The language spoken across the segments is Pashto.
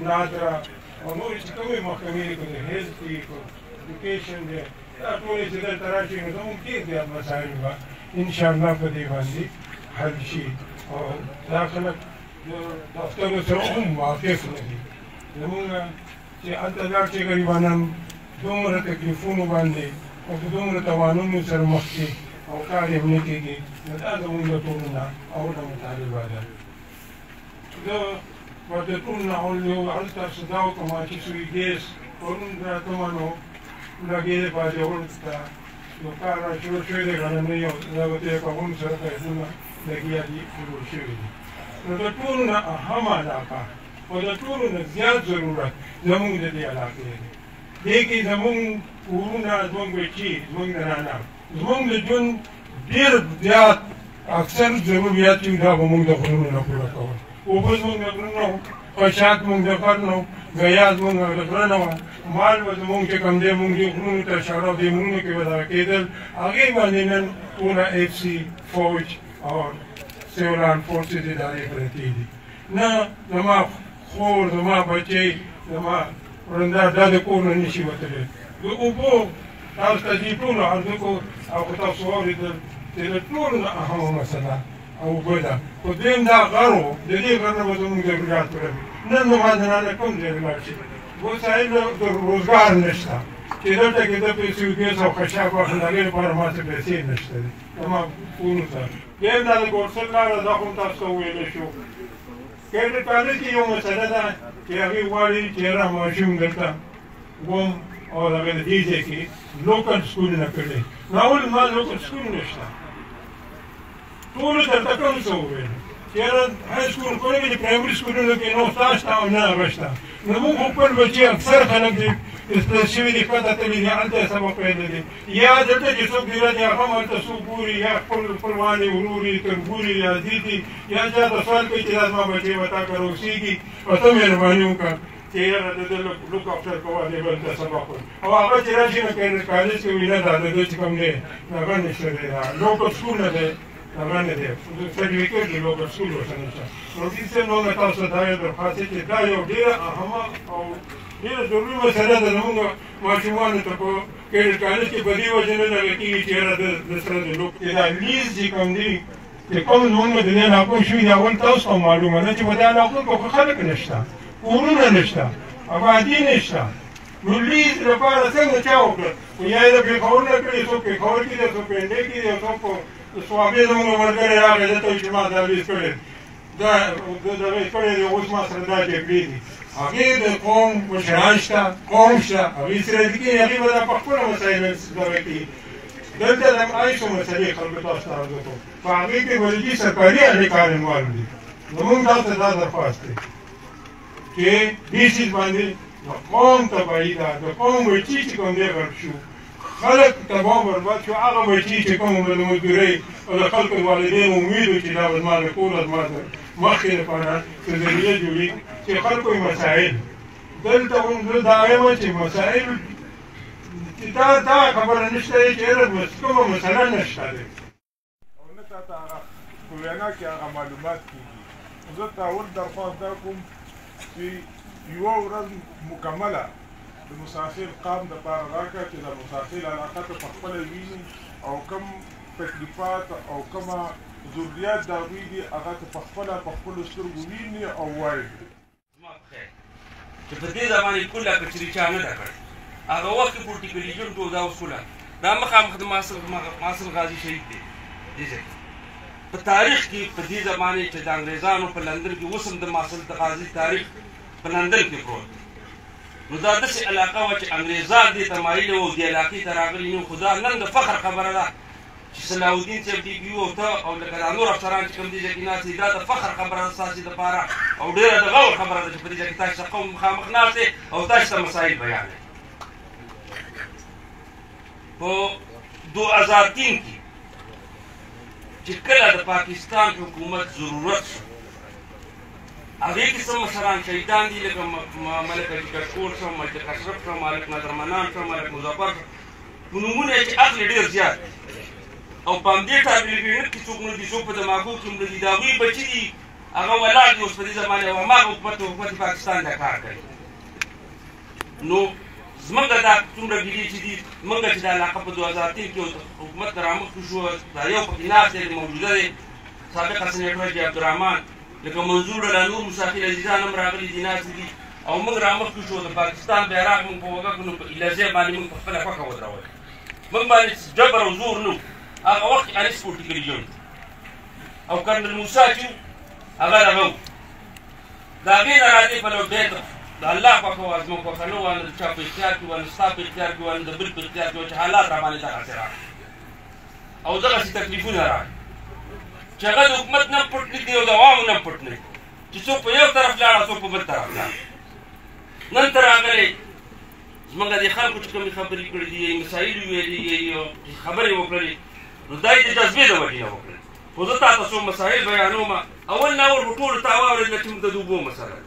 نادرا ونور چې کومې محکمې کو د هیلث دي کو ایډوکیشن دی دا ټولې چې دلته راشي نو زموږ ډېر زیات مسایل به انشاءالله په دې باندې حل شي او دا خلک د دفترو سره هم واقف نه دي زموږ چې هلته لاړ شي غریبانان دومره تکلیفونو باندې او په دومره توانونو سره مخ شي او کار یې هم نه کېږي نو دا زموږ د ټولو نه اوله مطالبه ده وتكون علو علتا صداو كما تسوي جيس ورندا تمانو لقيه بعد ورندا وكارا شو ده كان نيو لابد يكون سرقة هنا لقيه دي كل شيء وتكون أهم علاقة وتكون زيادة ضرورة زمون ده علاقة ديكي زمون ورونا زمون بيجي زمون درانا زمون لجون دير زياد أكثر ضروريات يودا بمون دخلون نقول كون وبس مونږ غرنو خوشاک مونږ غرنو غیاز مونږ غرنو مال وز مونږ چې کوم دې مونږ غرنو ته شارو دې مونږ کې ودا کېدل هغه باندې نن ټول اف سي فوج او سیولان فورسز ادارې پرتې دي نه زما خور زما بچي زما ورندا د کور نه نشي وتلی د اوبو تاسو ته دې ټول عرض کو او تاسو اوریدل چې ټول اهمه مسله او بدا خو دیم دا غرو د دې غر نه به زموږ ضرورت پوره وي نن مهاجرانه کوم ځای ته لاړ شي وسایل د روزګار نشته چې دلته کې د پیسې وګیس او خشاک واخلي د هغې لپاره ماته پیسې نشته دي زما فونو ته دیم دا د ګورسل لاره دا خو هم تاسو ته وویلی شو کیډر کالج کې یو مسله ده چې هغې غواړي چې یاره ماشوم دلته وم او هغې د دې ځای کې لوکل سکولونه کړي ناول ما لوکل سکول نشته ټولو درته کوم څه وویل چې یاره های سکول کړی وي د پرایمري سکولونو کې نو ستا شته او نه هغه شته نو موږ خپل بچي اکثر خلک دي استاد شوي دي ښکته تللي دي هلته یې سبق ویلی دي یا دلته چې څوک دیره دي هغه هم هلته څوک ګوري یا خپل خپلوان یې ورور یې تربور یا زوی دي یا چا ته سوال کوي چې دا زما بچی به تا کره اوسېږي او ته مهرباني وکړه چې یاره د ده لوک افټر کوه دې بل ته سبق وایي او هغه چې راشي نو کیډر کالج کې وي نه دا د ده چې کوم دی هغه نشته دی لوکل سکول نه دی هغه نه دی سرټیفیکټ د لوکل سکول ورته نشته نو دې څه موږ تاسو ته دا یو درخواست دی چې دا یو ډېره اهمه او ډېره ضروري مسله ده زموږ ماشومانو ته په کیډر کالج کې په دې وجه نه لګه کېږي چې یاره د سره د لوک چې دا لیز چې کوم دی چې کوم زموږ د دې علاقو شوي دي اول تاسو ته معلومه ده چې په دې علاقو کې خو خلک نشته کورونه نشته آبادي نشته نو لیز لپاره څنګه چا وکړه خو یا یې د پېښور نه کړي څوک پېښور کې دی څوک پنډۍ کې دی څوک صوابې زموږ ملګری راغی دلته وایي چې ما دا لیز کړی دا دغه کړی دی اوس ما سره دا جګړې دي هغې د قوم مشران شته قوم شته هغې سره دي کېږي هغې به دا په خپله مسایل دغه کوي دلته د عایشو مسلې خلکو تاسو ته عرض کوو په هغې کې ولدي سرکاري اهلکار انوالو دي زموږ تاسو ته دا درخواست دی چې دې څیز باندې د قوم تباهي ده د قوم بچي چې کوم دی غرب شو خلک تباه برباد شو هغه بچي چې کوم د مزدورۍ او د خلکو د والدینو امید و چې دا به زما د کور زما د مخکې لپاره څه ذریعه جوړي چې خلکو یې مسایل دلته هم زه دا وایم چې مسایل چې دا خبره نشته دی چې یاره کومه مسله نشته دی او نه تا ته هغه په وینا کې هغه معلومات کېږي زه ته اول درخواست دا کوم چې یوه ورځ مکمله د مسافر قام دپاره راکړه چې د مسافر علاقه ته پخپله ویني او کوم تکلیفات او کومه ضروریات د هغوی دي هغه ته پخپله په خپلو سترګو ویني او وایي زما په خیر چې په دې زمانې کله کچري چا نه ده کړې هغه وخت کې پورټي کلیجن ټول دا اصوله دا مخامخ د ماسل غازي شهید دی دې ځای په تاریخ کې په دې زمانې چې د انګریزانو په لندن کې اوس هم د ماسل د غازي تاریخ په لندن کې پروت نو دا داسې علاقه وه چې انګریزان دې ته مایل وو دې علاقې ته راغلي نو خو دا نن د فخر خبره ده چې صلاح الدین صاحب ډي پي او ته او لکه دا نور افسران چې کوم دې ځای کې ناست دي دا د فخر خبره ده ستاسې دپاره او ډېره د غور خبره ده چې په دې ځای کې تاسو ته قوم مخامخ ناست دی او تاسو ته مسایل بیانوي په 2003 کې چې کله د پاکستان حکومت ضرورت شو هغې کې څه مشران شهیدان دي لکه ملک علي کشکول شو، ملک اشرف شو، ملک نظر منان شو، ملک مظفر شو، په نومونه یې چې اخلي ډېر زیات دي او په همدې ټاکلي کړي کې څوک نه دي، څوک په دماغو کې مړه دي، د هغوی بچي دي هغه ولاړ دي اوس په دې زمانې او هماغه حکومت پاکستان دا کار کوي. نو زمونږ دا څومره ګیلې چې دي زمونږ چې دا علاقه په 2003 کې حکومت ته رامخکې شو، دا یو پکې ناست دی موجوده دی سابقه سنیټر حاجي عبدالرحمن، لکه منظور الله نور مساقي عزیزان هم راغلي دي ناست دي او موږ رامخکې شو د پاکستان بیرغ موږ په وګه کړو، په لهجې باندې موږ په خپله خوښه ودرول، موږ باندې جبر او زور نه و. هغه وخت کې انیس پورټیکلي جون او کرنل موسی چې هغه دغه و، د هغې نه راځې په لو بیت د الله خوښه وه، زموږ خوښه نه وه، نه د چا په اختیار کې وه، نه ستا په اختیار کې وه، نه د بل په اختیار کې وه، چې حالات را باندې دغسې راغلي او دغسې تکلیفونه راغلي چې هغه د حکومت نه پټ نه دي او د عوامو نه پټ نه دي، چې څوک په یو طرف لاړه څوک په بل طرف لاړه. نن ته راغلی زمونږ دې خلکو چې کومې خبرې کړې دي یا مسایل ویلي یا خبرې وکړلې نو دا یې د جذبې د وجې نه وکړلې. خو زه تا ته څو مسایل بیانوم، اول ناول خو ټولو ته واورېدله چې موږ د اوبو مسله ده.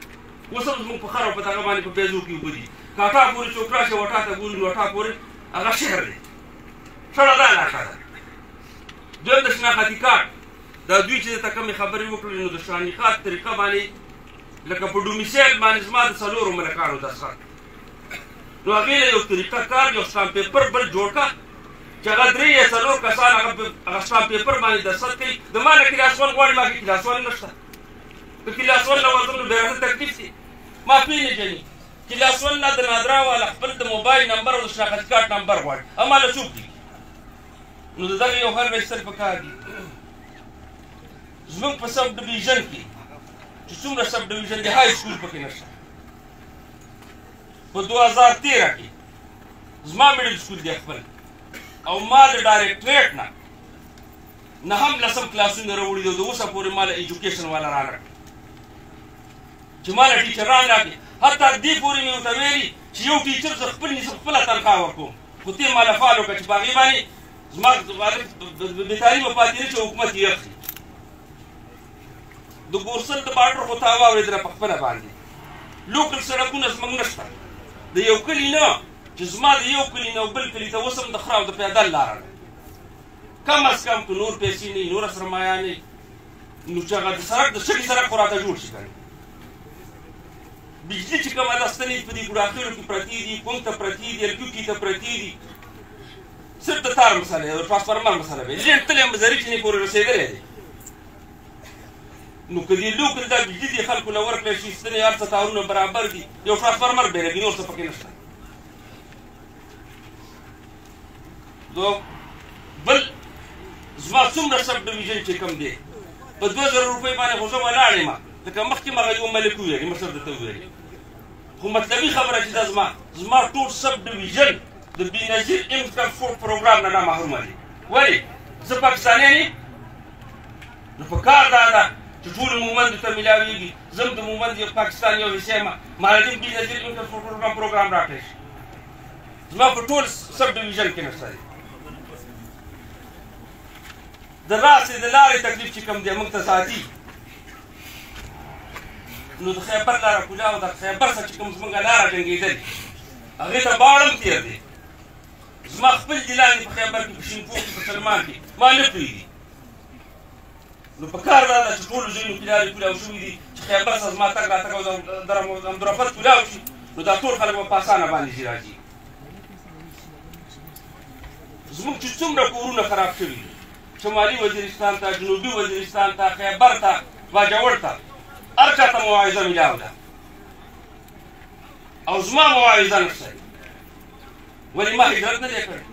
اوس هم زموږ په خر او په دغه باندې په پیزو کې اوبه دي، کاټا پورې څوک راشي وټا ته ګوري نو وټا پورې هغه شهر دی، شړه دا علاقه ده. دویم د شناختي کارت، دا دوی چې درته کومې خبرې وکړلې نو د شناخت طریقه باندې لکه په ډومیسیل باندې زما د 4 ملکانو دستخط نو هغې له یو طریقه کار یو سټامپ پیپر بل جوړ کړه چې هغه 3 یا 4 کسان هغه سټامپ پیپر باندې دستخط کوي. د ما نه کلاس 1 غواړي، ما کې کلاس 1 نشته، که کلاس 1 نه ورځم نو بیا راته تکلیف دي، ما پېژني کلاس 1 نه د نادرا والا خپل د موبایل نمبر او د شناختي کارت نمبر غواړي، اما له څوک دي نو د دغه یو حل ویستل پکار دي. زمونږ په سب ډویژن کې چې څومره سب ډویژن دی های سکول پکې نشته. په 2013 کې زما میډل سکول دی خپل او ما د ډایرکټریټ نه 9 کلاسونه راوړي دي، د اوسه پورې ما له ایجوکیشن والا رانکړ چې ما له ټیچران راکړي، حتی دې پورې مې ورته ویلي چې یو ټیچر زه خپل نیسم خپله تنخوا ورکوم، خو ته ما له فعال وکړه چې په هغې باندې زما بې تعلیمه پاتې نه شي حکومت یې اخلي. د ګورسل د باډر خو تا واورېدله په خپله باندې لوکل سړکونه زموږ نشته، د یو کلي نه چې زما د یو کلي نه بل کلي ته اوس هم د خره او د پیدل لاره ده، کم از کم که نور پیسې نه وي نوره سرمایه نه وي نو چې هغه د سړک د شګې سړک خو راته جوړ شي که نه. بجلي چې کومه ده ستنې په دې ګوډاخېلو کې پرتې دي، کونګ ته پرتې دي، الکوکي ته پرتې دي، صرف د تار مسله ده، د ټرانسفارمر مسله ده، لین تللی مزري چې نه پورې رسېدلی دی. نو که دې لوکل دا بجلي دې خلکو له ورکړی شي، ستنې هر څه تارونه برابر دي، یو ټرانسفارمر بېلېږي، نور څه پکې نشته. بل زما څومره سب ډویژن چې کوم دی په 2000 روپۍ باندې خو زه ولاړ یم، لکه مخکې مغه یو ملک وویلې مشر درته وویلې، خو مطلبي خبره چې دا زما ټول سب ډویژن د بېنظیر انکم فورډ پروګرام نه نامحرومه دي. ولې زه پاکستانیان یم نو په کار دا ده چې ټولو مومندو ته میلاویږي، زه هم د مومند یو پاکستان یو حصه یم، مالدین بېنظیر انکم فورډ پروګرام راکړی شي، زما په ټول سب ډویژن کې نشته دی. د راسې د لارې تکلیف چې کوم دی موږ ته ذاتي نو د خیبر لاره کولا او د خیبر څخه چې کوم زموږ لاره جنګېدلې هغې ته باړم تېر دی، زما خپل دي لاندې په خیبر کې په شینپور کې په سلمان کې ما نه پرېږدي. نو په کار دا ده چې ټولو ځایونو کې لارې کولاو شوي دي چې خیبر څخه زما تګ راتګ او د همدرافت کولاو شي نو دا ټول خلک به په اسانه باندې ځي راځي. زموږ چې څومره کورونه خراب شوي دي شمالي وزیرستان ته، جنوبي وزیرستان ته، خیبر ته، باجوړ ته، هر چا ته معاوضه میلاو ده او زما معاوضه نشته. ولې ما هجرت نه دی کړی؟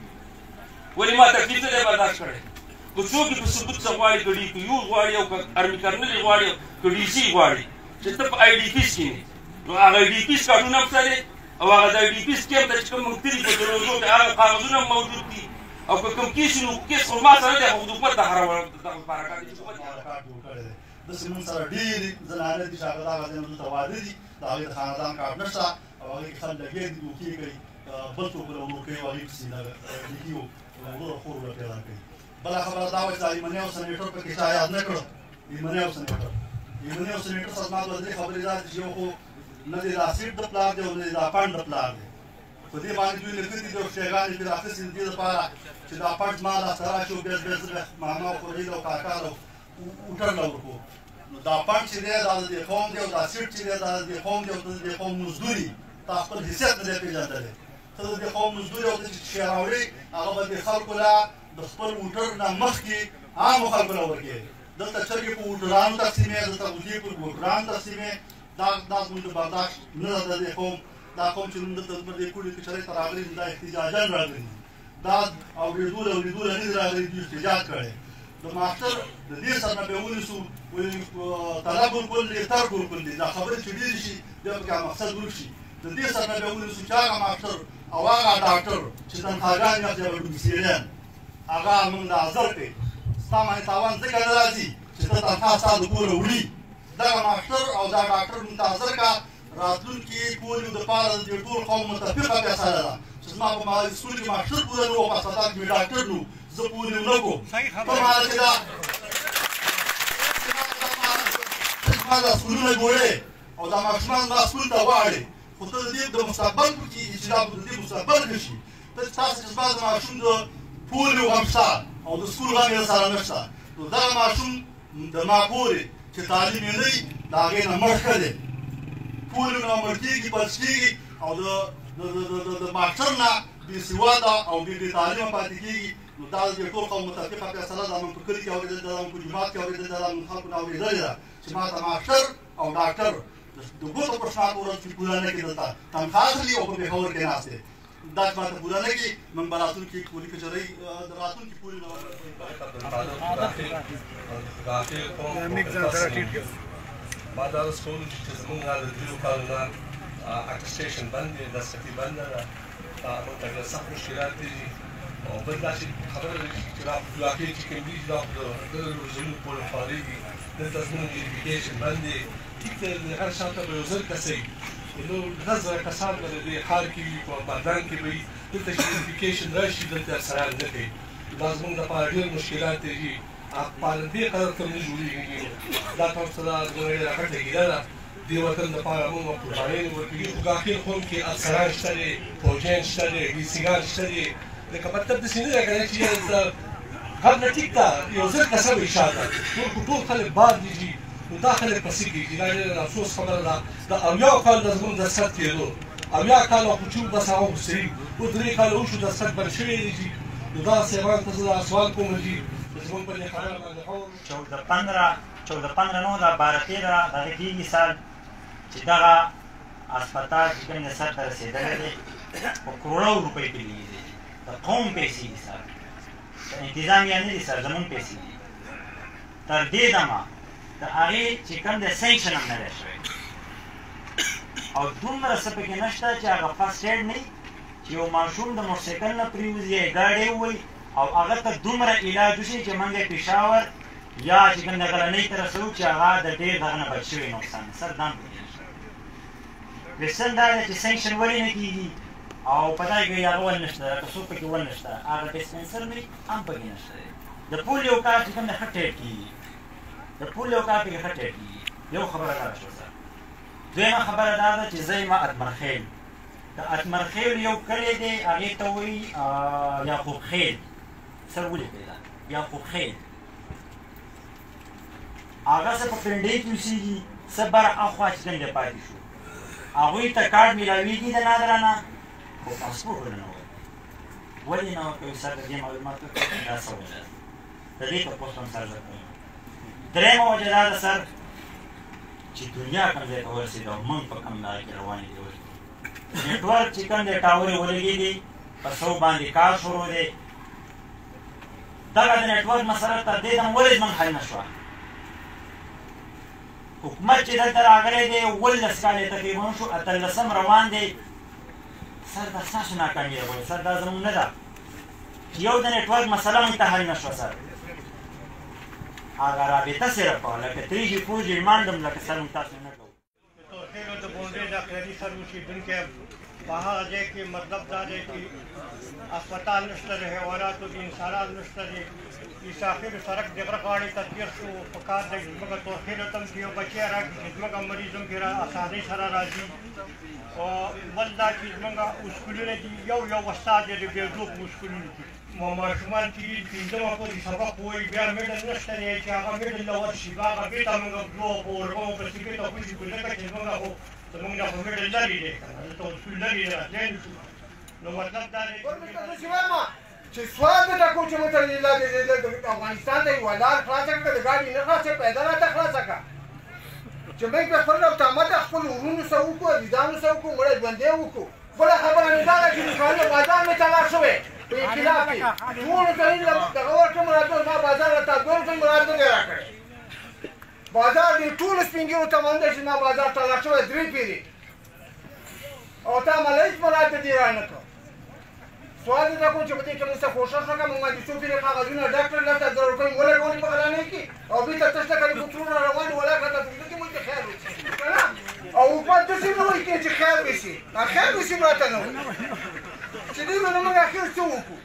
ولې ما تکلیف نه دی برداشت کړی؟ که څوک یې په ثبوت څه غواړي، که DPO غواړي او که ارمي کرنل یې غواړي که DC غواړي چې ته په IDPs کښېنې نو هغه IDPs کارډونه هم شته دی او هغه د IDPs کیمپ ته چې کوم موږ تلي په دروازو کې هغه کاغذونه هم موجود دي او که کوم کیس نو کیس خو ما سره دی خو د حکومت د حرکات دي چې حرکات جوړ کړی دی. داسې مونږ سره ډېرې زنانه دي چې هغه دغه ځایونه دلته واده دي، د هغې د خاندان کارډ نشته او هغې کې خلک لګیا دي دوکې کوي، بل څوک له ورور کوي او هغې پسې لیکي او ورور او خور ورله پیدا کوي. بله خبره دا وه چې دا ایمني او سنیټر پکې چا یاد نه کړه، ایمني او سنیټر یمنې او سینیټر صاحب ما دوه درې خبرې دا چې یو خو نه دی دا سیټ د پلار دی او نه دی دا فنډ د پلار دی په دې باندې دوی لیکلي دي او شیګانې پرې راخیستې د دې لپاره چې دا فنډ ما لاسته راشي او بیا زه ماما او خورجي او کاکا او موټر له ورکړو نو دا فنډ چې دی دا د دې قوم دی او دا سیټ چې دی دا د دې قوم دی او د دې قوم مزدوري تا خپل حیثیت نه دی پېژندلی ته د دې قوم مزدوري او ته چې شی راوړې هغه به دې خلکو له د خپل موټر نه مخکې عامو خلکو له ورکړې دلته چرګې په موټرانو تقسیمې دلته وزې په موټرانو تقسیمې دا زموږ د برداشت نه ده د دې قوم دا قوم چې نن دلته زموږ دې کُړې کچرۍ ته راغلي دي دا احتجاجاً راغلي دي دا اورېدو له نه دي راغلي دي احتجاج کړی د ماستر د دې سره نه به ونیسو طلب الکل ترک الکل دي دا خبرې چې ډېرې شي بیا پکې مقصد ورک شي د دې سره نه به ونیسو چې هغه ماستر او هغه ډاکټر چې تنخواګانې اخلي او ډومسیریان هغه موږ د حاضر کړي ستا باندې تاوان ځکه نه راځي چې ته تنخوا ستا د کوره وړي دغه ماستر او دا ډاکټر موږ ته حاضر کړه راتلونکي پولیو دپاره د دې ټول قوم متفقه فیصله ده چې زما په سکول کې ماستر پوره نه و په اسپتال کې مې ډاکټر نه و زه پولیو نه کوم ته ماله چې دا ما دا سکولونه جوړې او دا ماشومان ما سکول ته غواړې خو ته د دې د مستقبل پکې چې دا د دې مستقبل ښه شي ته تاسو چې زما د ماشوم د پولیو غم شته او د سکول غم یې سره نه شته نو دغه ماشوم د ما پورې چې تعلیم یې نه وي د هغې نه مړ ښه دی پولیو نه مړ کېږي بچ کېږي او د ماسټر نه بې سواده او بې تعلیمه پاتې کېږي نو دا د ټول قوم متفقه فیصله ده موږ په کلي کې اورېدلې ده موږ په جومات کې اورېدلې ده موږ خلکو نه اورېدلې ده چې ما ته ماسټر او ډاکټر د ګوتو پر شا په ورځ کې پوره نه کړي دلته تنخوا اخلي او په پېښور کې ناست دی دا چې ما ته پوره نه کړي موږ به راتلونکي پولي کچرۍ د راتلونکي پولي نه ما دا اوس کوم چې زموږ د دریو کالو نه اټسټیشن بند دی دستکتي بنده ده موږ ته ډېر سخت مشکلات دي او بل دا چې خبره ده چې دا علاقې چې کوم دي دا د روزنو پورې خارجي دلته زموږ ایډوکیشن بند دی ټیک دی هر شا ته به یو زر کسه وي نو لس زره کسان به د دې ښار کې وي په بادرنګ کې به وي دلته چې ایډوکیشن راشي دلته افسران نه کوي دا زموږ دپاره ډېر مشکلات دي پالندې قدر ته نه جوړېږي دا تاسو ته دا زموږ ډېره غټه ګیله ده دې وطن دپاره موږ قربانیانې ورکوي خو ګاخیل قوم کې افسران شته دي فوجیان شته دي ډیسیګان شته دي لکه مطلب داسې نه ده که نه چې غم نه ټیک ده یو زر کسه به شاته ټول خلک باد دي نو دا خلک پسې کېږي دا ډېره د افسوس خبره ده د اویاو کال نه زموږ دستخط کېدو اویا کاله خو چې بس هغه خو صحیح اوس درې کاله وشو دستخط بند شوی دی چې نو دا صاحبانو ته زه دا سوال کوم چې زموږ په دې خبره باندې 14-15 نو دا 12-13 دغه کېږي سال چې دغه اسپتال چې کوم سر ته رسېدلی دی په کروړو روپۍ کې لګېدلی دي د قوم پیسې دي سر د انتظامیه نه دي سر زموږ پیسې دي تر دې دمه د هغې چې کوم دی سینکشن هم نه دی شوی او دومره څه پکې نشته چې هغه فرسټ ایډ نه وي چې یو ماشوم د موټرسایکل نه پرېوځي یا ګاډی ووهي او هغه ته دومره علاج وشي چې موږ یې پېښور یا چې کوم د غلنۍ ته رسوو چې هغه د ډېر دغه نه بچ شوی نقصان سر دا هم پکې نشته کوېسچن دا دی چې سینکشن ولې نه کېږي او په دغه کې هغه ول نشته لکه څوک پکې ول نشته هغه ډسپنسر نه هم پکې نشته دی د پولیو کار چې کوم دی ښه ټیټ کېږي د پولیو کار پکې ښه ټیټ کېږي یو خبره دا شوه سر دویمه خبره دا ده چې زه یم اتمرخیل د اتمرخیل یو کلی دی هغې ته وایي یعقوب خیل سر ولیکئ دا یعقوب خیل هغه څه په پنډۍ کې اوسېږي څه بر اخوا چې کوم دی پاتې شو هغوی ته کارډ میلاویږي د نادره نه خو پاسپورټ ورنه ورکوي ولې نه ورکوي سر د دې معلومات ورکوي دا څه وجه ده د دې تپوس هم سر زه کوم درېیمه وجه دا ده سر چې دنیا کوم ځای ته ورسېده او موږ په کوم لاره کې روانې دي نیټورک چې کوم دی ټاورې ولګېدي په څو باندې کار شروع دی دغه د نیټورک مسله تر دې دم ولې زموږ حل نه شوه حکومت چې دلته راغلی دی 18 کال یې تقریبا شو 18 روان دی سر دا ستاسو ناکامي ده ګورئ سر دا زموږ نه ده چې یو د نیټورک مسله موږ ته حل نه شوه سر هغه رابطه صرف لکه 3G 4G مانډم لکه سر موږ تاسو نه کوو دا خیالي سر اوسېدونکی یم په هغه ځای کې مطلب دا دی چې اسپتال نشته د حیواناتو د انسانانو نشته دی د ساحل سړک د غره غاړې ته تېر شو په کار دی زموږ تورخیلو ته هم چې یو بچی راکړي چې زموږ مریض هم پرې اسانۍ سره راځي او بل دا چې زموږ اسکولونه دي یو استاد دی د بېلدو په اسکولونو کې ماشومان چې پنځمه پورې سبق وایي بیا میډل نشته دی چې هغه میډل له ورشي بیا هغه بېرته موږ تلو په ورغو پسې بېرته خوشي کړو ځکه چې زموږ خو زموږ نه خو میډل لرې دی که نه دلته اسکول لرې دی راتلی نه شو نو مطلب دا دی چې سوال د ټاکو چې موږ ته افغانستان ته یوه لار خلاصه کړه د ګاډي نه خلاصه پیدا راته خلاصه کړه چې موږ په خپل ډاکټامته خپل ورونو سره وکړو عزیزانو سره وکړو مړی ژوندی وکړو بله خبره مې دا ده چې د ښاري بازار مې تلاش شوی په اختلاف کې ټولو ته یې دغه ورکړم راته ما بازار راته دوه ورکړم راته نه راکړی بازار دې ټولو سپین ږیرو ته منده چې ما بازار تلاش شوی 3 پیرې او تا مله هېڅ مراته دې رانه کړ سوال دې دا کوم چې په دې کې موږ ته کوښښ وکړه موږ باندې څو پیرې کاغذونه ډک کړل دلته 1000 روپۍ ولګولې په غلانۍ کې او بېرته تش ته کلي بوتلونه روان دي ولاکړه ته فکر کې موږ ته خیر وشي که نه او حکومت داسې نه وایي چې خیر وشي خیر وشي راته نه وایي چې دې نو موږ اخر څه وکړو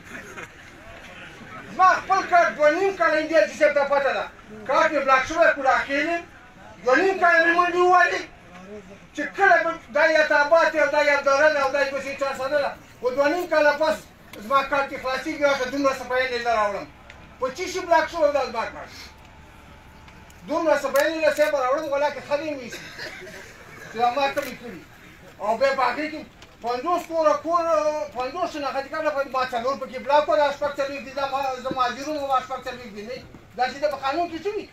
زما خپل کار 2.5 کاله انډیا چې صاحب ته پته ده کارت مې بلاک شوی پوره اخیلې 2.5 کاله مې منډې ووهلې چې کله به دا یا تابات او دا یا دارل او دا یې پسې چا سدله خو 2.5 کاله پس زما کار کې خلاصېږي هغه دومره صفایي نه راوړم په چی شي بلاک شوی دا زما کار دومره صفایي نه صاحب راوړم ولاکې ښه دې مې ایسي چې دا ما کمې کړي او بیا په هغې کې 50 50 نه خدای کړه ما څلور پکې بلاک ولا شپږ څلوېښت دي دا زما اجرونه ما شپږ څلوېښت دي نه دا چې په قانون کې شوي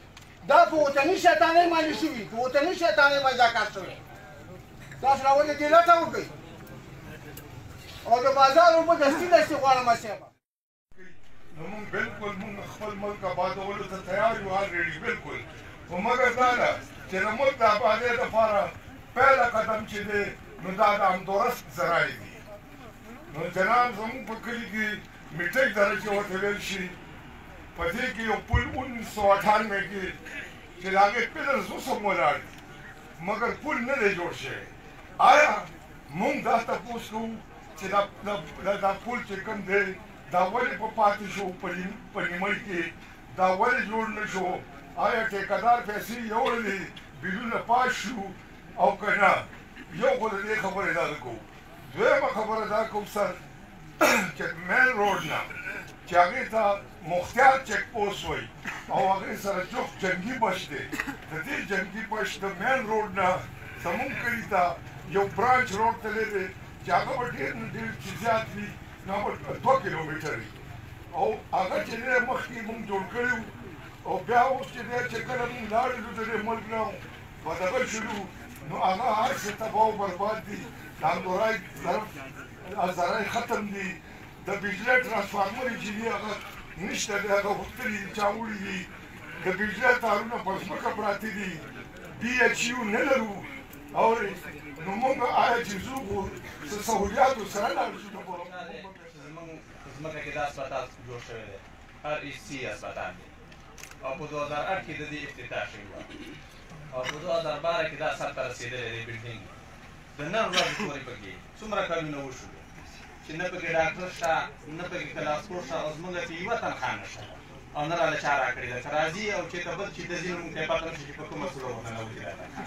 دا په وطني شیطانۍ باندې شوي په وطني شیطانۍ باندې دا کار شوی تاسو راولې دې لټه وکړئ او د بازار اوبه دستي دستي غواړم صاحب نو موږ بالکل موږ خپل ملک آبادولو ته تیار یو الریډي بالکل خو مګر دا ده چې د ملک د آبادۍ دپاره پیله قدم چې دی نو دا د همدورست ذرایع دي نو جناب زموږ په کلي کې میټریک درجې ورته ویل شي په دې کې یو پل 1998 کې چې د هغې پلرز اوس هم ولاړ دي مګر پل نه دی جوړ شوی آیا موږ دا تپوس کوو چې دا پل چې کوم دی دا ولې په پاتې شو په نیمۍ کې دا ولې جوړ نه شو آیا ټیکهدار پیسې یوړلې بیلونه پاس شو او که نه یو خو د دې خبرې دا کوو دویمه خبره دا کوو سر چې مین روډ نه چې هغې ته مختار چک پوسټ وایي او هغې سره جفت جنګي بش دی د دې جنګي بش د مین روډ نه زموږ کلي ته یو برانچ روډ تللی دی چې هغه به ډېر نه ډېر چې زیات وي نو هغه 2 کیلومیټر وي او هغه چې دی مخکې موږ جوړ کړی وو او بیا اوس چې دی چې کله موږ لاړو د دې ملک نه په دغه شروع نو هغه هر څه تباه او برباد دي د همدورای ذرایع ختم دي د بجلۍ ټرانسفارمر چې دي هغه نشته دی هغه غوښتلي دي چا وړي دي د بجلۍ تارونه په ځمکه پراته دي BHU نه لرو اورې نو موږ آیا چې ځو خو څه سهولیاتو سره لاړ شو زموږ ځمکه کې دا اسپتال جوړ شوی دی REC اسپتال دی او په 2008 کې د دې افتتاح شوی و او په 2012 کې دا سر ته رسېدلی دی بلډینګ د نن ورځې پورې پکې څومره کلونه وشول چې نه پکې ډاکټر شته نه پکې کلاسپورټ شته او زموږ کې یوه تنخوا نشته او نه راله چا راکړې ده که راځي او چېرته بل چې ته ځي نو موږ ته یې پته نشته چې په کومه سوړه ورننوتې دا تنخوا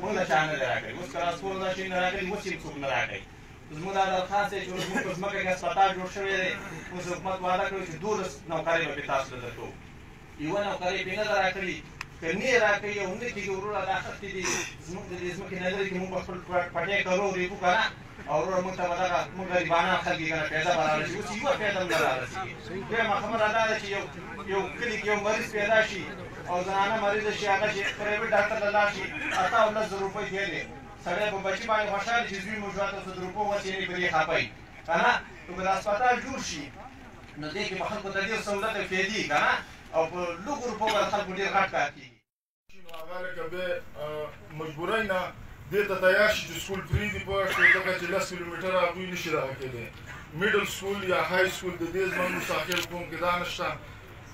موږ له چا نه دی راکړې اوس کلاسپورټ دا شی نه راکړي اوس یې څوک نه راکړي زموږ دا درخواست دی چې اوس موږ په ځمکه کې اسپتال جوړ شوی دی اوس حکومت وعده کړې چې 12 نوکرۍ به پې تاسو ته درکوو یوه نوکرۍ پې نه ده راکړي که نه یې راکوي او نه کېږي وروره دا اخښتې دي زموږ د دې ځمکې نه لرې کې موږ به خپل پټی کرو ریبو که نه او وروره موږ ته به دغه موږ غریبانان خلک یې که نه پیدا به رارسي اوس یوه پیدا هم نه رارسېږي دویمه خبره دا ده چې یو کلي کې یو مریض پیدا شي او زنانه مریضه شي هغه چې پرایویټ ډاکټر ته لاړ شي 18 روپۍ تېلې سړی په بچي باندې خوشحال چې زوی مو 200 روپو وسیلې په دې خپئ که نه نو که د اسپتال جوړ شي نو دې کې به خلکو ته ډېر سهولت او فایدې که نه او په لږو روپو به د خلکو ډېر غټ کار کېږي هغه لکه بیا مجبورۍ نه دې ته تیار شي چې سکول فري دي په ځکه چې 10 کیلومیټره هغوی نشي دغه کېدی میډل سکول یا های سکول د دې زموږ مستاخیل قوم کې دا نشته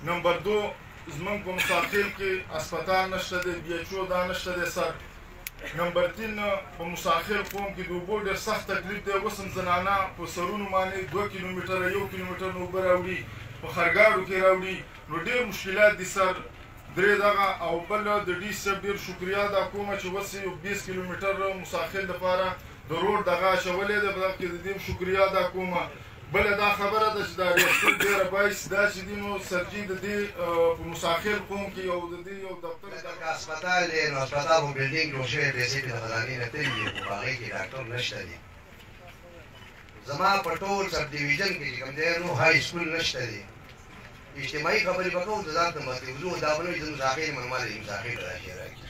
نمبر 2 زموږ په مستاخیل کې اسپتال نشته دی BHO دا نشته دی سر نمبر 3 په مساخر قوم کې د اوبو ډېر سخت تکلیف دی. اوس هم زنانه په سرونو باندې 2 کیلومتره 1 کیلومتر اوبه راوړي، په خرګاړو کې راوړي، نو ډېر مشکلات دي سر. درې دغه او بل د ډي صاحب ډېر شکریا دا کومه چې اوس یې 20 کیلومتر مساخر دپاره د روډ دغه اچولی دی، په دغه کې د دې شکریا دا کومه. بله دا خبره ده چې دا ریاستون ډېره باعث دا چې دي نو سرجي د دې په مساخر قوم کې یو د دې یو دفتر دغه هسپتال دی، نو هسپتال مو بلډینګ جوړ شوی، پیسې پې د خزانې نه تللي دي، خو په هغې کې ډاکټر نشته دی. زما په ټول سب ډیویژن کې چې کوم دی نو های سکول نشته دی. اجتماعي خبرې به کوو د ځان ته متوضو دا به نه وي زه مساخر یم منمه دی مساخر ته راشي راکړي.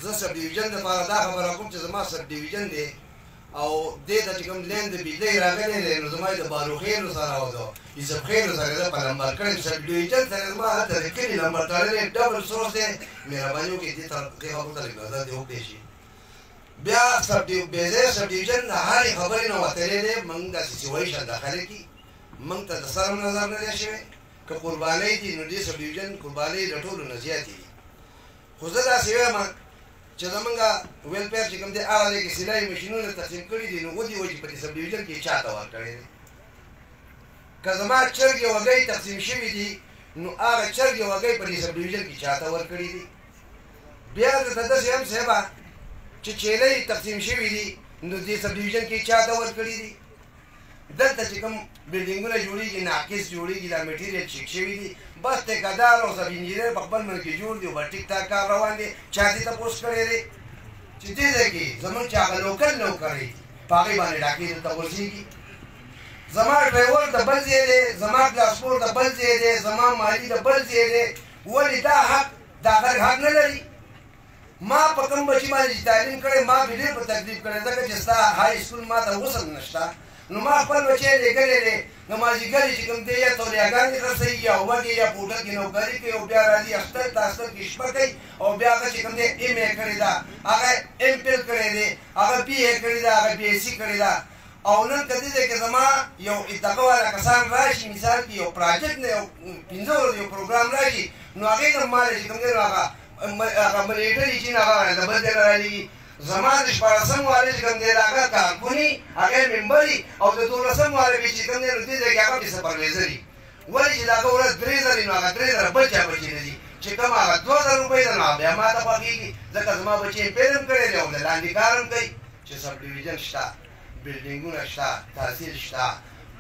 زه سب ډیویژن دپاره دا خبره کوم چې زما سب ډیویژن دی او دې ته چې کوم لین د بجلۍ راغلی دی نو زما د باروخیلو سره او د یوسف خیلو سره زه په نمبر کړی سب ډیویژن سره زما هلته د کلي نمبر تړلی ډبل سورس دی. مهرباني وکړئ دې خبرو ته لږ نظر دې وکړی شي. بیا بېځایه سب ډیویژن د هرې خبرې نه وتلی دی. موږ داسې سیوایشن داخله کي موږ ته د سر نظر نه دی شوی. که قربانۍ دي نو دې سب ډیویژن قربانۍ د ټولو نه زیاتې دي. خو زه داسې وایم چې زمونږ ویلفیر چې کوم دی هغه دی کې سلایي مشینونه تقسیم کړي دي، نو ودې وایي چې په دې سب ډیویژن کې چا ته ورکړی دی. که زما چرګې وږی تقسیم شوي دي نو هغه چرګې وږی په دې سب ډیویژن کې چا ته ورکړي دي. بیا درته داسې هم صاحبه چې چیلۍ تقسیم شوي دي نو دې سب ډیویژن کې چا ته ورکړي دي. دلته چې کوم بلډینګونه جوړېږي ناقص جوړېږي، دا میټیریل چیک شوي دي، بس ټیکهدار او سب انجینر په خپل ملک کې جوړ دي او بس ټیک ټاک کار روان دی. چا دې تپوس کړی دی چې دې ځای کې زموږ چې هغه لوکل نوکرۍ په هغې باندې ډاکې دلته غورځېږي. زما ډرایور د بل ځای دی، زما ټرانسپورټ د بل ځای دی، زما مالي د بل ځای دی. ولې دا حق دا خلک حق نه لري؟ ما په کوم بچي باندې چې تعلیم کړی ما مې ډېر په تکلیف کړی، ځکه چې ستا های سکول ما ته اوس هم نشته. نو ما خپل بچی لېږلی دی، نو مازدیګرې چې کوم دی یا تولیاګانې خرڅوي یا وږې یا پوډر کې نوکري کوي او بیا راځي اختر ته اختر کې شپه کوي او بیا هغه چې کوم دی ایم اے کړې ده، هغه ایم پیل کړی دی، هغه بي اے کړې ده، هغه بي ایس سی کړې ده. او نن که دې ځای کې زما یو دغه والا کسان راشي، مثال کې یو پراجکټ نه یو 15 ورځې یو پروګرام راشي، نو هغې نه ما چې کوم دی نو هغه ملیټري چې هغه د بل ځای نه رالېږي. زما د 14 والي چې کوم دی هغه کارکوني، هغه ممبري او د 12 والي چې کوم دی نو دې ځای کې هغه سپروایزري. ولې چې د هغه ورځ 3000 نو هغه 3000 بل چا بچي نه دي چې کوم هغه 2000 روپۍ ده نو بیا ما ته خوښېږي، ځکه زما بچي پیل هم کړی دی او د لاندې کار هم کوي چې سب ډیویژن شته، بلډینګونه شته، تحصیل شته،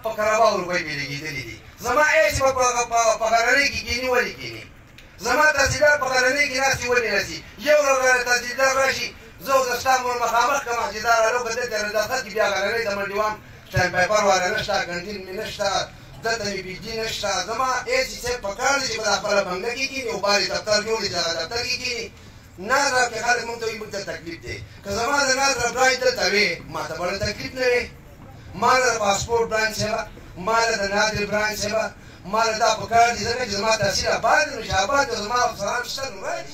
په کرباو روپۍ مې لګېدلي دي. زما ایس په غرنۍ کې کښېني ولې کښېني؟ زما تحصیلدار په غرنۍ کې ناستې ولې ناستي؟ یو ورځ تحصیلدار راشي زه او د ستا مور مخامخ کړم چې دا راړو که دلته رداخت کې بیا غرنۍ د منډیوان ټایم پیپر والا نشته، کنټین مې نشته، دلته مې بجلي نشته. زما ایسي صاحب په کار دی چې په دا خپله بنګله کې کښېني او بارې دفتر جوړ دی چې هغه دفتر کې کښېني. ناظره کې خلک مونږ ته وایي موږ ته تکلیف دی. که زما د ناظره برانچ دلته وې ما ته بله تکلیف نه وې. ما له د پاسپورټ برانچ صاحبه، ما له د نادر برانچ صاحبه، ما له دا په کار دي ځکه چې زما تحصیل آباد دی نو چې آباد دی زما افسران شته نو راشي.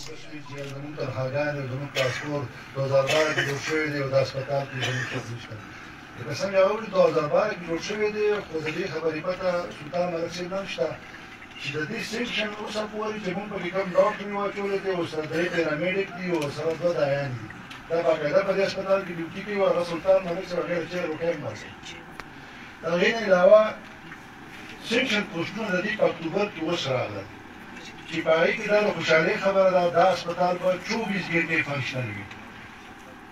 زموږ تنخواګانې او زموږ پاسپورټ 2012 کې جوړ شوی دی او د هسپتال کې زموږ څوک نشته. لکه څنګه اوري 2012 کې جوړ شوی دی، خو د دې خبرې پته سلطان ملک صاحب نه شته چې د دې سیکشن اوس هم پورې چې موږ پکې کوم ډاکټر مې واچولی دی او سره 3 پیرامیډیک دي او سره 2 دایان دي. دا باقاعده په دې هسپتال کې ډیوټي کوي او هغه سلطان ملک صاحب هغې ته 4 روپۍ هم ورکوي. د هغې نه علاوه سیکشن پوسټونه د دې په اکتوبر کې اوس راغلل چې په هغې کې دا د خوشحالۍ خبره ده دا هسپتال به 24 ګنټې فنکشنل وي.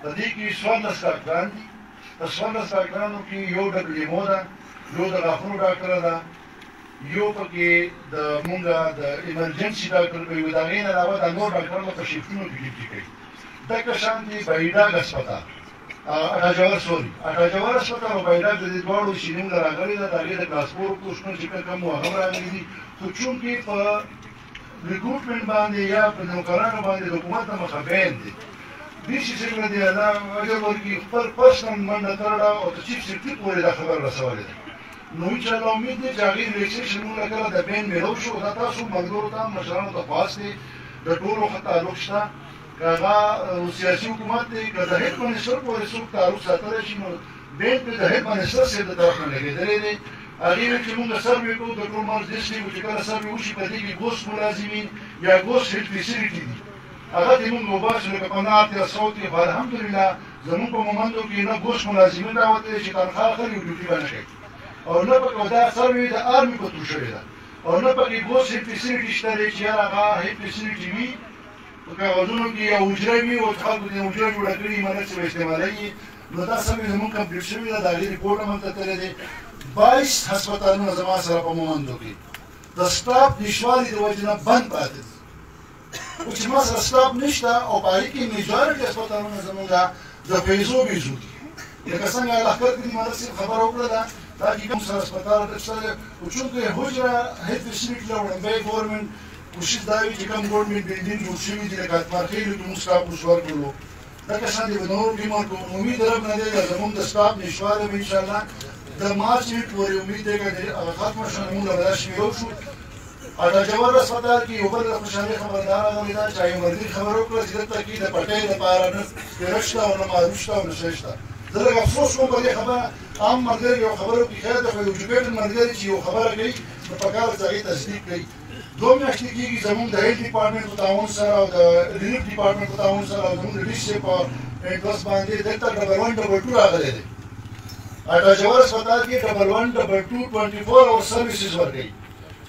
په دې کې 14 ډاکټران دي، په 14 ډاکټرانو کې یو ډبلیمو ده، یو د غاښونو ډاکټره ده، یو پکې د مونږ د ایمرجنسي ډاکټر به وي، د هغې نه علاوه دا نور ډاکټران به په شفټونو کې ډیوټي کوي. دغه شان دي بهیډاګ هسپتال، اټاجور هسپتال او بهیډاګ د دې دواړو شینونګ راغلي ده، د هغې د ټرانسپورټ پوسټونه چې کوم وو هغه هم راغلي دي. خو چونکې په ریکروټمنټ باندې یا په نوکرانو باندې د حکومت نه مخه بین دی، دې شي څنګه دی الله اجر ورکړي خپل پرسنل منډه کړله او د چیف سیکرټري پورې دا خبر رسولی ده. نو انشاءالله امید دی چې هغې ریلیکسیشن موږ له کله د بین میلو شو. دا تاسو ملګرو ته مشرانو ته خواست دی، د ټولو ښه تعلق شته، که هغه سیاسي حکومت دی که د هیډ منسټر پورې څوک تعلق ساتلی شي نو بین پرې د هیډ منسټر صاحب د طرف نه لګېدلی دی. هغې ویل چې موږ سروې کوو د ټول مارچ ډسټرکټ چې کله سروې وشي په دې کې ګوست ملازمین یا ګوست هیډ فیسیلیټي دي هغه دې موږ وباسو لکه په نعت یا صوت کې الحمدلله زموږ په مومندو کې نه ګوش ملازمین راوتلي چې تنخواه اخلي او ډیوټي به نه کوي او نه پکې دا اکثر وي د آرمي په تور شوې ده او نه پکې ګوس هیڅ فیسیلیټي شته دی چې یار هغه هیڅ فیسیلیټي وي په کاغذونو کې یو حجره وي او خلکو دې حجره جوړه کړي منل چې به استعمالوي نو دا سمې زموږ کمپلیټ شوي ده د هغې ریپورټ هم هلته تللی دی 22 هسپتالونه زما سره په مومندو کې د سټاف نشوالي د وجې نه بند پاتې دي خو چې ما سره سټاف نشته او په هغې کې میجارټي هسپتالونه زموږ د پیسو بیزو دي لکه څنګه لښکر کې دې مدرسې خبره وکړله دا حقیقت سره هسپتال ډک شته دی خو چونکې حجره هیڅ فیسیلیټي نه وړاندې ګورمنټ کوشش دا وي چې کوم ګورمنټ بلډینګ جوړ شوي دي لکه اتمارخیلو کې موږ سټاف اوس ورکړلو دغه شان دي به نور ټیمو کوو امید رب نه دی زموږ د سټاف نشوالی به انشاءالله د مارچ نیټ پورې امید دی که هغه ختمه شوه موږ له به دا شمېر وشو او د جوهر هسپتال کې یو بل د خوشحالۍ خبردار راغلی ده چې هغې ملګري خبره وکړه چې دلته کې د پټۍ لپاره نه سپېره شته او نه مارو شته او نه شی شته زه لږ افسوس کوم په دې خبره عام ملګري یو خبره وکړي خیر ده خو یو ایجوکیټډ ملګري چې یو خبره کوي نو پکار ده چې هغې تصدیق کوي 2 میاشتې کېږي زموږ د هیلث ډپارټمنټ په تعاون سره او د ریلیف ډپارټمنټ په تعاون سره او زموږ د ډسټرکټ په انټرس باندې دلته ډبل 1 ډبل 2 راغلی دی او د جوهر هسپتال کې ډبل 1 ډبل 2 24 اور سروسز ورکوي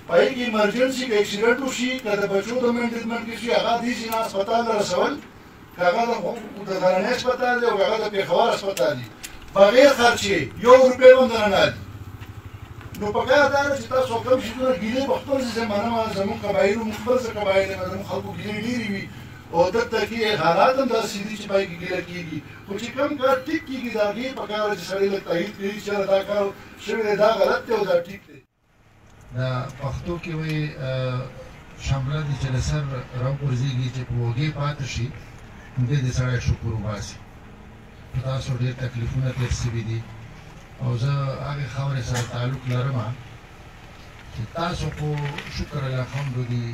په هغې کې ایمرجنسي که اکسیډنټ وشي که د بچو د مینټنمنټ کې شي هغه دې ځینه هسپتال ته رسول که هغه د غرنی هسپتال دی او که هغه د پېښور هسپتال دی بغیر خرچې 1 روپۍ هم دننه نه دي نو پکار دا ده چې تاسو کوم شیونه ګیلې په خپل ځای مننه زموږ قبایلو موږ خپل څه قبایل دي زموږ خلکو ګیلې ډېرې وي او دلته کې حالات هم داسې دي چې باید ګیله کېږي خو چې کوم کار ټیک کېږي د هغې پکار ده چې سړی لږ تایید کړي چې دا کار شوی دی دا غلط دی او دا ټیک دی دا پښتو کې وایي شمله دي چې له سر راوغورځېږي چې په وږې پاتې شي نو دې د سړی شکر وباسي په تاسو ډېر تکلیفونه تېر سوي دي او زه هغې خاورې سره تعلق لرم چې تاسو خو شکر الحمد دي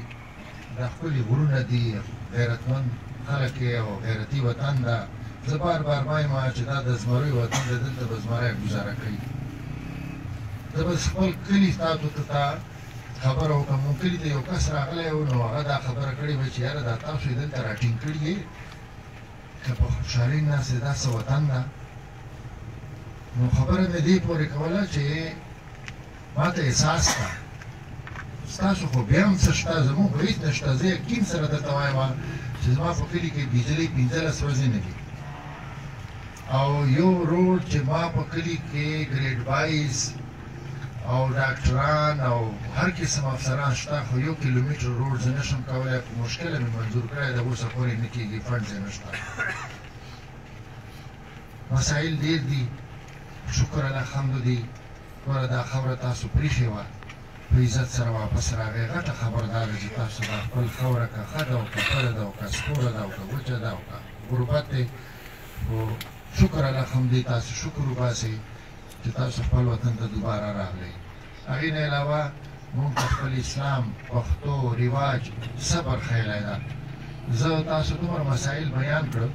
دا ښکلي غرونه دي غیرتمند خلک یې او غیرتي وطن ده زه بار بار وایم چې دا د زمریو وطن دی دلته به زمری ګزاره کوي زه به خپل کلي تاسو ته خبره وکړم مونږ کلي ته یو کس راغلی و نو هغه دا خبره کړې وه چې یاره دا تاسو یې دلته راټینګ کړي یې که په خوشحالۍ ناست دی دا څه وطن ده نو خبره مې دې پورې کوله چې ما ته احساس ده ستاسو خو بیا هم څه شته زموږ خو هېڅ نه شته زه یقین سره درته وایم چې زما په کلي کې بجلۍ 15 ورځې نه دي او یو روډ چې ما په کلي کې ګریډ 22 او ډاکټران او هر قسم افسران شته خو 1 کیلومتر روډ زه نشم کولی په مشکله مې منظور کړی ده اوسه پورې نه کېږي فنډ یې نشته مسایل ډېر دي شکر الحمد دي ګوره دا خبره تاسو پرېښې وه په عزت سره واپس راغی غټه خبر دا ده چې تاسو دا خپل خاوره که ښه ده او که بده ده او که سپوره ده او که وچه ده او که غربت دی خو شکر الحمد دی تاسو شکر وباسئ چې تاسو خپل وطن ته دوباره راغلی هغې نه علاوه مونږ ته خپل اسلام پښتو رواج صبر ښیلی ده زه تاسو دومره مسایل بیان کړم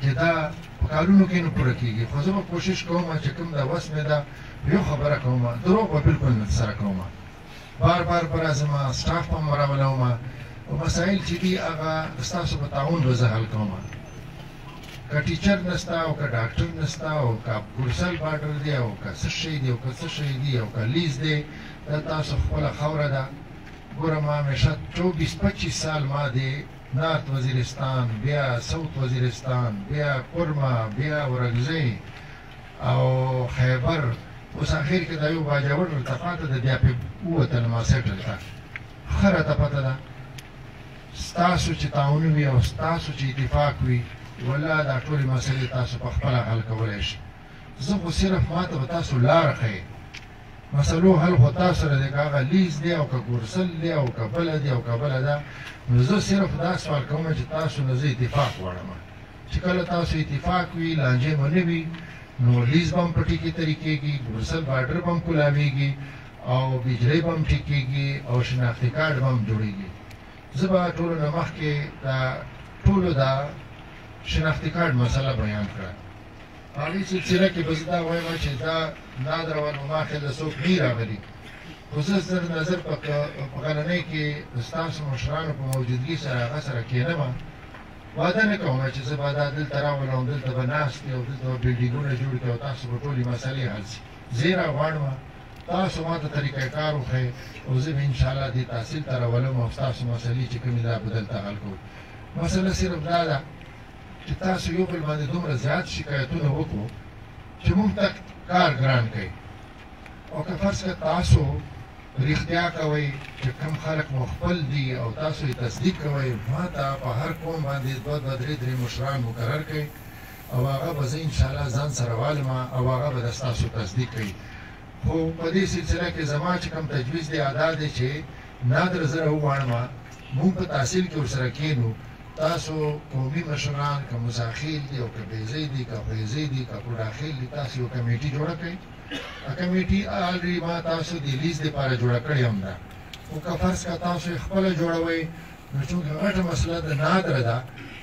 چې دا په کارونو کې نه پوره کېږي خو زه به کوشش کوم چې کوم د وس مې ده یو خبره کوم دروغ به بلکل نه سره کوم بار بار به راځم سټاف به م راولوم او مسایل چې دي هغه ستاسو په تعاون به زه حل کوم که ټیچر نسته او که ډاکټر نسته او که ګورسل باډر دی او که څه شی دی او که څه شی دی او که لیز دی دا تاسو خپله خاوره ده ګوره ما همیشه 24-25 سال ما دی نارت وزیرستان بیا سوت وزیرستان بیا کرما بیا ورګزۍ او خیبر اوس اخر کې دا یو باجوړ ورته پاته ده بیا پې ووتلم سیټل ته ښه راته پته ده ستاسو چې تعاون وي او ستاسو چې اتفاق وي والله دا ټولې مسلې تاسو په خپله حل کولی شئ زه خو صرف ما ته به تاسو لاره ښیئ مسلو حل خو تاسو سره دی که هغه لیز دی او که ګورسل دی او که بله دی او که بله ده نو زه صرف دا سوال کوم چې تاسو نه زه اتفاق غواړم چې کله تاسو اتفاق وي لانجې به نه وي نو لیز به هم په ټیکې طریقېږي ګورسل باډر به هم کولامیږي او بجلۍ به هم ټیکېږي او شناختي کارډ به هم جوړېږي زه به ټولو نه مخکې دا ټولو دا شناختي کارډ مسله بیان کړه هغې سلسله کې به زه دا وایم چې دا نادر والمماخل د څوک نه راغلي خو زه زر نظر په غرنۍ کې ستاسو مشرانو په موجودګي سره هغه سره کښېنم وعده نه کوم چې زه به دا دلته راولم دلته به ناست یو دلته به بلډینګونه جوړ کړي او تاسو به ټولې مسلې حل شي زه یې راغواړم تاسو ما ته طریقه کار وښیئ او زه به انشاءالله دې تحصیل ته راولم او ستاسو مسلې چې کومې دا به دلته حل کوو مسله صرف دا ده چې تاسو یو بل باندې دومره زیات شکایتونه وکړو چې موږ ته کار ګران کوي او که فرض کړه تاسو رښتیا کوئ چې کوم خلک مو خپل دي او تاسو یې تصدیق کوئ ما ته په هر قوم باندې دوه دوه درې مشران مقرر کړئ او هغه به زه انشاءالله ځان سره والم او هغه به د ستاسو تصدیق کوي خو په دې سلسله کې زما چې کوم تجویز دی ادا دی چې نادر زه راوغواړم موږ په تحصیل کې ورسره کښېنو تاسو قومي مشران که مزاخیل دي او که بیزی دي که فیضی دي که پوډاخیل دي تاسو یو کمیټي جوړه کړئ کمیټي الریډي ما تاسو د لیز دپاره جوړه کړې هم ده خو که فرض که تاسو یې خپله جوړوئ نو چونکې غټه مسله د نادره ده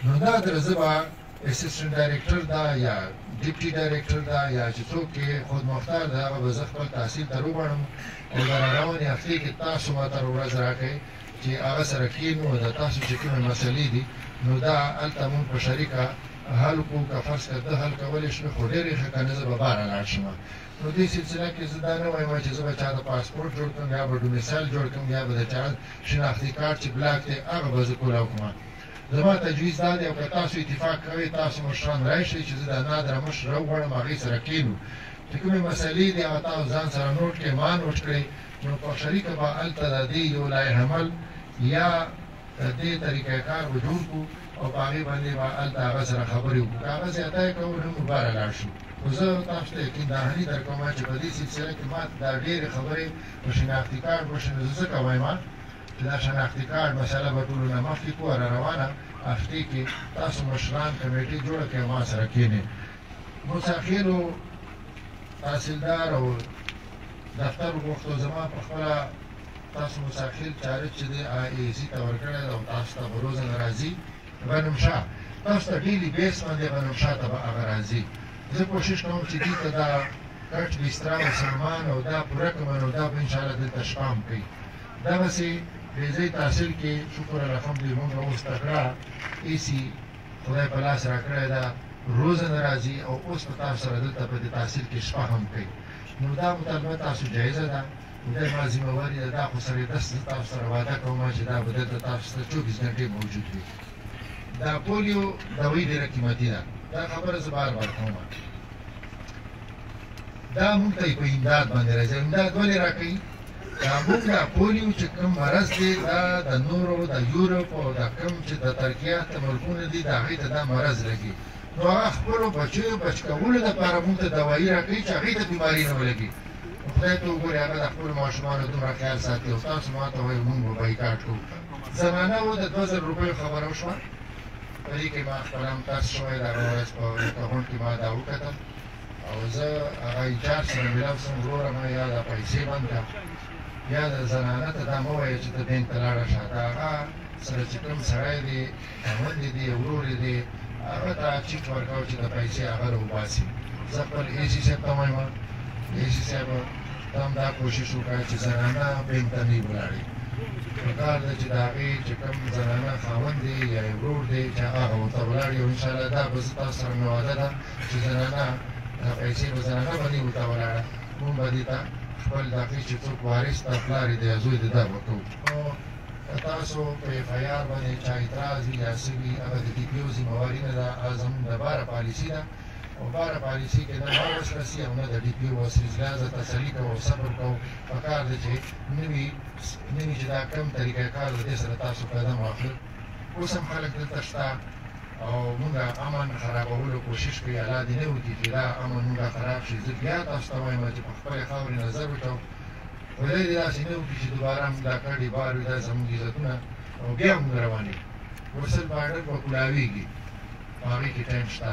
نو نادره زه به اسسټنټ ډایرکټر ده یا ډیپټي ډایرکټر ده یا چې څوک یې خودمختار ده هغه به زه خپل تحصیل ته روغواړم او د راروانې هفتې کې تاسو ماته ورځ راکړئ چې هغه سره کښېنو د تاسو چې کومې مسلې دي نو دا هلته مونږ په شریکه حل کړو که فرض کړه ده حل کولی شوې خو ډېرې ښه که نه زه به بهره لاړ شم نو دې سلسله کې زه دا نه وایم چې زه به چا د پاسپورټ جوړ کړم یا به ډومیسایل جوړ کړم یا به د چا شناختي کارت چې بلاک دی هغه به زه کولاو کړم زما تجویز دا دی او که تاسو اتفاق کوئ تاسو مشران راشئ چې زه د نادره مشر راوغواړم هغې سره کښېنو چې کومې مسلې دي هغه تاسو ځان سره نوټ کړئ ما نوټ کړئ نو په شریکه به هلته د دې یو لایحه عمل یا د دې طریقه کار به جوړ کړو او په هغې باندې به هلته هغه سره خبرې وکړو که هغه زیاتی یې کوو نو موږ بهره لاړ شو خو زه تاسو ته یقین دهاني در کوم چې په دې سلسله کې ما دا ډېرې خبرې په شناختي کارډ وشي نو زه ځکه وایم چې دا شناختي کارډ مسله به ټولو نه مخکې کړو را روانه هفتې کې تاسو مشران کمیټې جوړه کړئ ما سره کښېنئ موساخیلو تحصیلدار او دفتر وغوښتو زما په خپله تاسو موساخیل چارج چې دی AAC ته ورکړی ده او تاسو ته به روزانه راځي غنمشاه تاسو ته ډیلي بیس باندې غنمشاه ته به هغه راځي زه کوشش کوم چې دې ته دا کټ بستره او سامان او دا پوره کړم نو دا به انشاءالله دلته شپه هم کوي دغسې بیزی تحصیل کې شکر الحمدلله موږ اوس تکړه ایسي خدای په لاس راکړی ده روزانه راځي او اوس په تاسو سره دلته په دې تحصیل کې شپه هم کوي نو دا مطالبه تاسو جایزه ده خدای ما ذمهواري ده دا خو سره دست تاسو سره وعده کوم چې دا به دلته تاسو ته 24 ګنټې موجود وي دا پولیو دوایي ډېره قیمتي ده دا خبره زه بار بار کوم دا موږ ته په امداد باندې راځي امداد ولې راکوي دا موږ دا پولیو چې کوم مرض دی دا د نورو د یورپ او د کوم چې د ترکیه ته ملکونه دي د هغې ته دا مرض لګي نو هغه خپلو بچیو بچ کولو دپاره موږ ته دوایي راکوي چې هغې ته بیماري نه ولګي خدای ته وګورئ هغه د خپلو ماشومانو دومره خیال ساتي او تاسو ما ته وایي موږ به بایکاټ کوو زمانه و د 2000 روپیو خبره وشوه په دې کې ما خپل هم تاسو شوی د هغه ورځ په اکاونټ کې ما دا وکتل او زه هغه انچارج سره میلاو شوم وروره ما یا دا پیسې بند کړه یا د زنانه ته دا مه وایه چې ته بینک ته لاړه شه د هغه سره چې کوم سړی دی خویندې دي ورور یې دی هغه ته چیټ ورکوه چې د پیسې هغه راوباسي زه خپل AC صاحب ته وایم AC صاحب ته هم دا کوشش وکړه چې زنانه بینک ته نه وي ولاړې پکار ده چې د هغې چې کوم زنانه خاوند دی یا یې ورور دی چې هغه ورته ولاړ وي او انشاءالله دا به زه تاسو سره مې وعده ده چې زنانه دا پیسې به زنانه به نه وي ورته ولاړه موږ به دې ته خپل د هغې چې څوک وارث ده پلار یې دی یا زوی دی دا به کوو نو که تاسو په FIR باندې چا اعتراض وي یا څه وي هغه د DPO ذمهواري نه ده هغه زموږ د باره پالیسي ده او باره پالیسي کې نه ما وس رسي او نه د DPO وس رسي زه تسلي کوم او صبر کوم پکار ده چې نه وي چې دا کم طریقه کار د دې سره تاسو قدم واخلئ اوس هم خلک دلته شته او موږ امن خرابولو کوشش کوي الله دې نه وکړي چې دا امن موږ خراب شي زه بیا تاسو ته وایم چې په خپلې خاورې نظر وکړو خدای دې داسې نه وکړي چې دوباره موږ دا کډې بار وي دا زموږ عزتونه او بیا موږ روان یو ورسل بارډر به کولاویږي په هغې کې ټایم شته